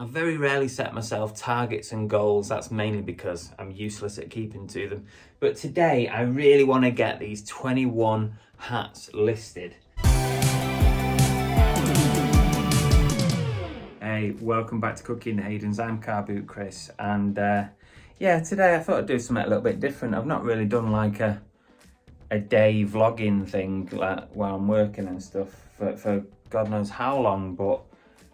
I very rarely set myself targets and goals. That's mainly because I'm useless at keeping to them. But today I really want to get these 21 hats listed. Hey, welcome back to Cooking Haydens. I'm Car Boot Chris, and yeah, today I thought I'd do something a little bit different. I've not really done like a day vlogging thing like while I'm working and stuff for God knows how long, but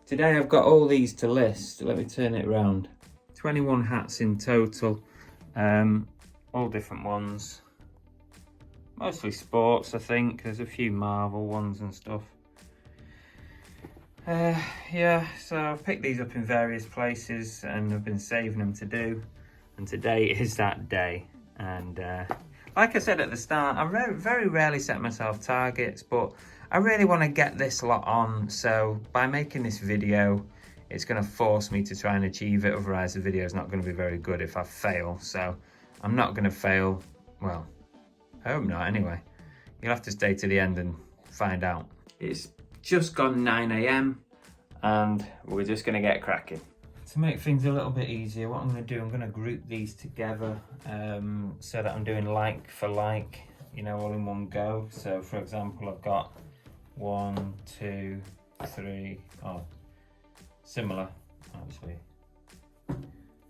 today I've got all these to list. Let me turn it around. 21 hats in total, all different ones. Mostly sports, I think. There's a few Marvel ones and stuff. Yeah, so I've picked these up in various places and I've been saving them to do. And today is that day. And like I said at the start, I very rarely set myself targets, but I really want to get this lot on. So by making this video, it's going to force me to try and achieve it. Otherwise, the video is not going to be very good if I fail. So I'm not going to fail. Well, I hope not anyway. You'll have to stay to the end and find out. It's just gone 9 AM and we're just going to get cracking. To make things a little bit easier, what I'm going to do, I'm going to group these together so that I'm doing like for like, you know, all in one go. So for example, I've got 1, 2, 3, similar actually,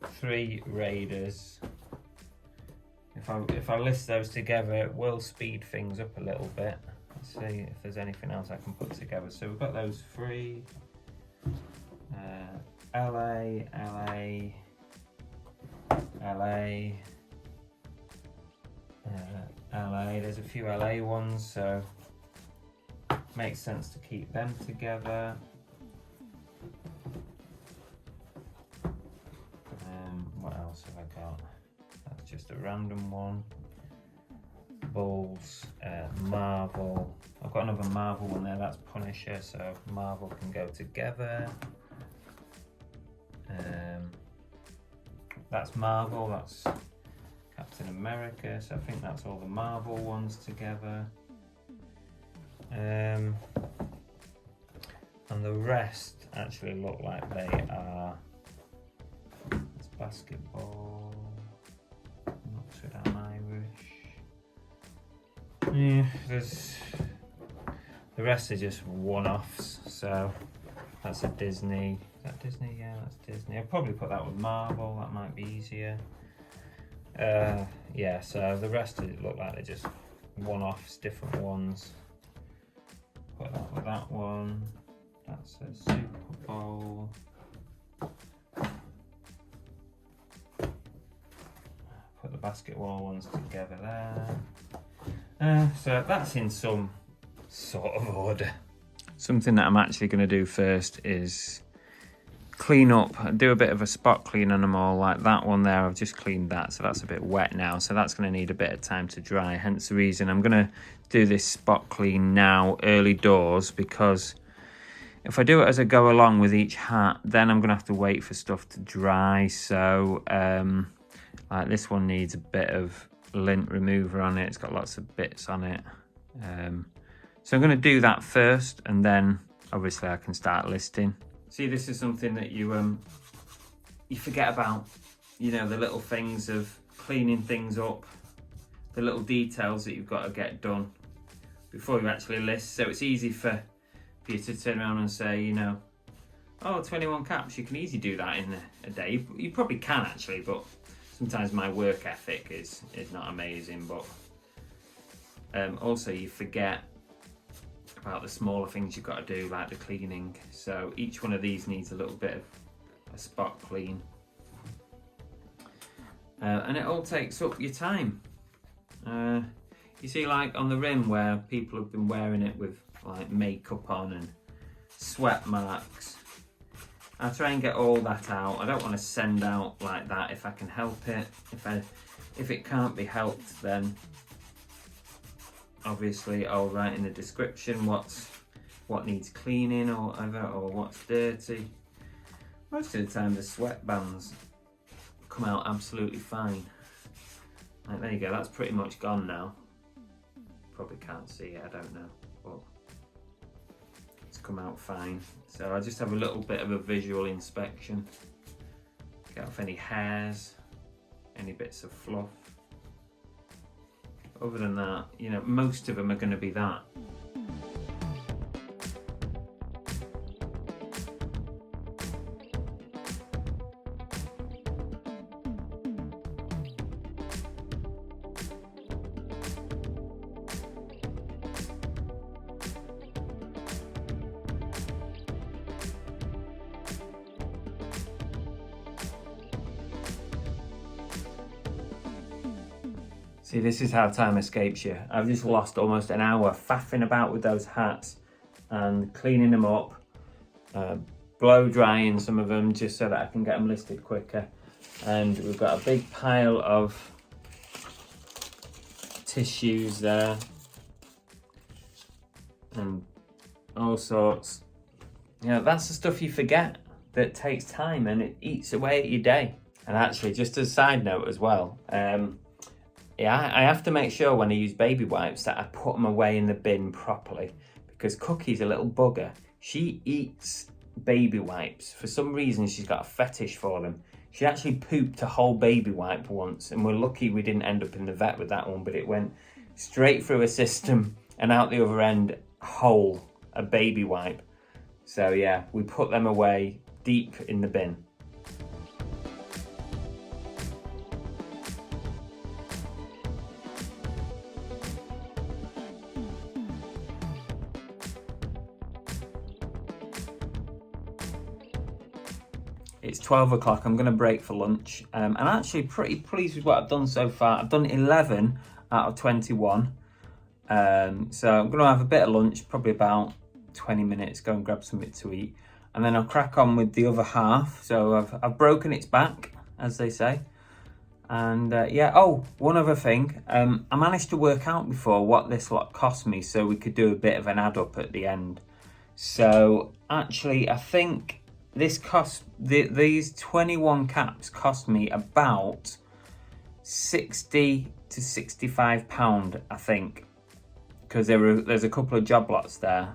3 Raiders. If I list those together, it will speed things up a little bit. Let's see if there's anything else I can put together. So we've got those 3, LA, there's a few LA ones, so makes sense to keep them together. What else have I got? That's just a random one. Bulls, Marvel. I've got another Marvel one there, that's Punisher, so Marvel can go together. That's Marvel, that's Captain America, so I think that's all the Marvel ones together. And the rest actually look like they are, it's basketball, not sure that I'm Irish. Yeah, there's, the rest are just one-offs, so that's a Disney. Is that Disney? Yeah, that's Disney. I'll probably put that with Marvel, that might be easier. Yeah, so the rest look like they're just one-offs, different ones. Put that with that one. That's a Super Bowl. Put the basketball ones together there. So that's in some sort of order. Something that I'm actually going to do first is clean up, do a bit of a spot clean on them all. Like that one there, I've just cleaned that, so that's a bit wet now, so that's going to need a bit of time to dry, hence the reason I'm going to do this spot clean now, early doors, because if I do it as I go along with each hat, then I'm going to have to wait for stuff to dry. So like this one needs a bit of lint remover on it, it's got lots of bits on it. So I'm going to do that first, and then obviously I can start listing. See, this is something that you forget about, you know, the little things of cleaning things up, the little details that you've got to get done before you actually list. So it's easy for you to turn around and say, you know, oh, 21 caps, you can easily do that in a day. You probably can actually, but sometimes my work ethic is not amazing. But also you forget about the smaller things you've got to do, like the cleaning. So each one of these needs a little bit of a spot clean, and it all takes up your time. You see, like on the rim where people have been wearing it with like makeup on and sweat marks, I try and get all that out. I don't want to send out like that if I can help it. If it can't be helped, then obviously I'll write in the description what needs cleaning or whatever, or what's dirty. Most of the time the sweatbands come out absolutely fine. Like, there you go, that's pretty much gone now. Probably can't see it, I don't know, but it's come out fine. So I just have a little bit of a visual inspection. Get off any hairs, any bits of fluff. Other than that, you know, most of them are going to be that. See, this is how time escapes you. I've just lost almost an hour faffing about with those hats and cleaning them up, blow drying some of them just so that I can get them listed quicker. And we've got a big pile of tissues there and all sorts. You know, that's the stuff you forget that takes time and it eats away at your day. And actually, just as a side note as well, yeah, I have to make sure when I use baby wipes that I put them away in the bin properly, because Cookie's a little bugger. She eats baby wipes. For some reason, she's got a fetish for them. She actually pooped a whole baby wipe once, and we're lucky we didn't end up in the vet with that one, but it went straight through her system and out the other end whole, a baby wipe. So yeah, we put them away deep in the bin. It's 12 o'clock, I'm going to break for lunch. I'm actually pretty pleased with what I've done so far. I've done 11 out of 21. So I'm going to have a bit of lunch, probably about 20 minutes, go and grab something to eat. And then I'll crack on with the other half. So I've broken its back, as they say. And yeah, oh, one other thing. I managed to work out before what this lot cost me so we could do a bit of an add up at the end. So actually, I think this cost, these 21 caps cost me about 60 to 65 pound, I think, because there's a couple of job lots there.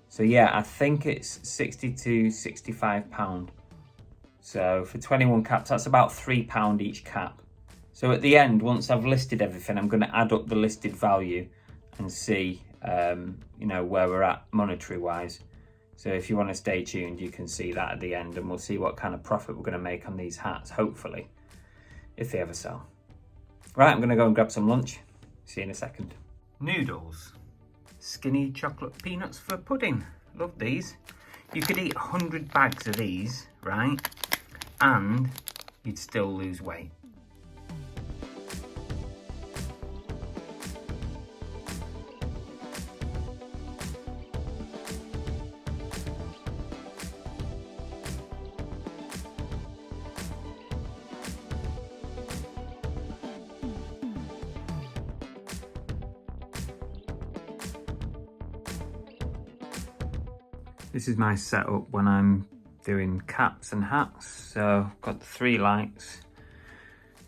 So yeah, I think it's 60 to 65 pound. So for 21 caps, that's about £3 each cap. So at the end, once I've listed everything, I'm going to add up the listed value and see, you know, where we're at monetary wise. So if you want to stay tuned, you can see that at the end, and we'll see what kind of profit we're going to make on these hats, hopefully, if they ever sell. Right, I'm going to go and grab some lunch. See you in a second. Noodles. Skinny chocolate peanuts for pudding. Love these. You could eat 100 bags of these, right? And you'd still lose weight. This is my setup when I'm doing caps and hats. So I've got the 3 lights,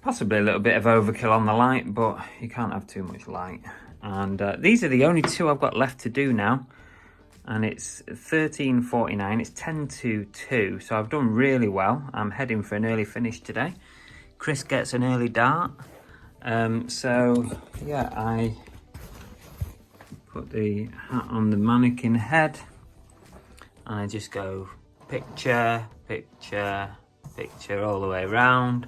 possibly a little bit of overkill on the light, but you can't have too much light. And these are the only 2 I've got left to do now. And it's $13.49, it's 10 to 2, so I've done really well. I'm heading for an early finish today. Chris gets an early dart. So yeah, I put the hat on the mannequin head. And I just go picture, picture, picture all the way around.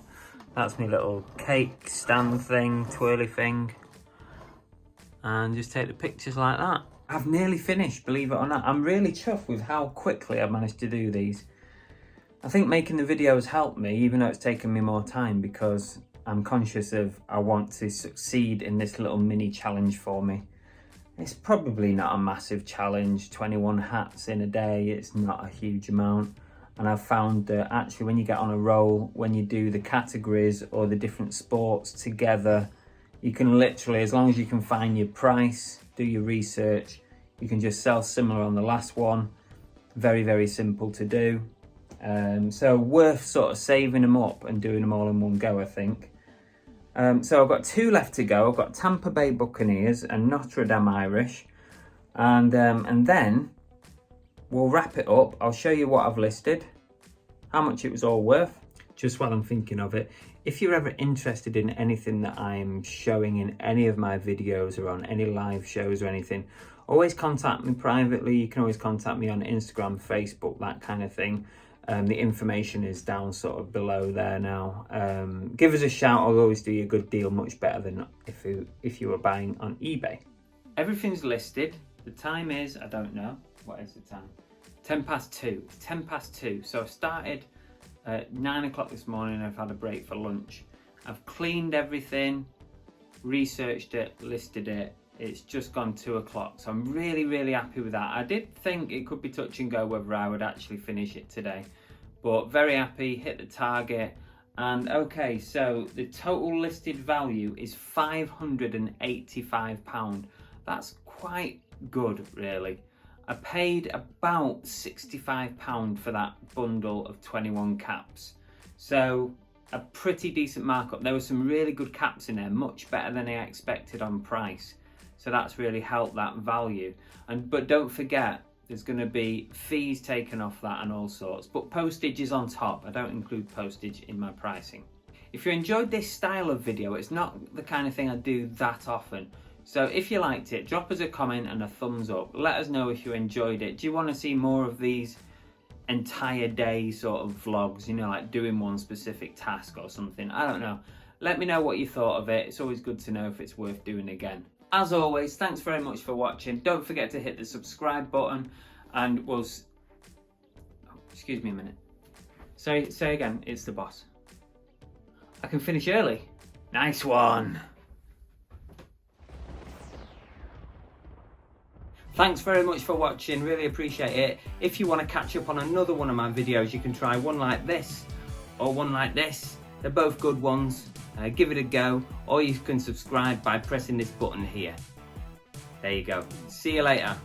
That's my little cake stand thing, twirly thing. And just take the pictures like that. I've nearly finished, believe it or not. I'm really chuffed with how quickly I managed to do these. I think making the videos helped me, even though it's taken me more time, because I'm conscious of I want to succeed in this little mini challenge for me. It's probably not a massive challenge, 21 hats in a day, it's not a huge amount. And I've found that actually when you get on a roll, when you do the categories or the different sports together, you can literally, as long as you can find your price, do your research, you can just sell similar on the last one. Very, very simple to do. So worth sort of saving them up and doing them all in one go, I think. So I've got 2 left to go. I've got Tampa Bay Buccaneers and Notre Dame Irish. And then we'll wrap it up. I'll show you what I've listed, how much it was all worth, just while I'm thinking of it. If you're ever interested in anything that I'm showing in any of my videos or on any live shows or anything, always contact me privately. You can always contact me on Instagram, Facebook, that kind of thing. The information is down sort of below there now. Give us a shout. I'll always do you a good deal, much better than if you were buying on eBay. Everything's listed. The time is, I don't know. What is the time? 2:10. It's 2:10. So I started at 9 o'clock this morning. I've had a break for lunch. I've cleaned everything, researched it, listed it. It's just gone 2 o'clock. So I'm really, really happy with that. I did think it could be touch and go whether I would actually finish it today, but very happy, hit the target. And okay, so the total listed value is £585. That's quite good, really. I paid about £65 for that bundle of 21 caps. So a pretty decent markup. There were some really good caps in there, much better than I expected on price. So that's really helped that value. But don't forget, there's going to be fees taken off that and all sorts. But postage is on top. I don't include postage in my pricing. If you enjoyed this style of video, it's not the kind of thing I do that often. So if you liked it, drop us a comment and a thumbs up. Let us know if you enjoyed it. Do you want to see more of these entire day sort of vlogs, you know, like doing one specific task or something? I don't know. Let me know what you thought of it. It's always good to know if it's worth doing again. As always, thanks very much for watching. Don't forget to hit the subscribe button, and we'll... Oh, excuse me a minute. Say again, it's the boss. I can finish early. Nice one. Thanks very much for watching, really appreciate it. If you want to catch up on another one of my videos, you can try one like this or one like this. They're both good ones. Give it a go, or you can subscribe by pressing this button here. There you go. See you later.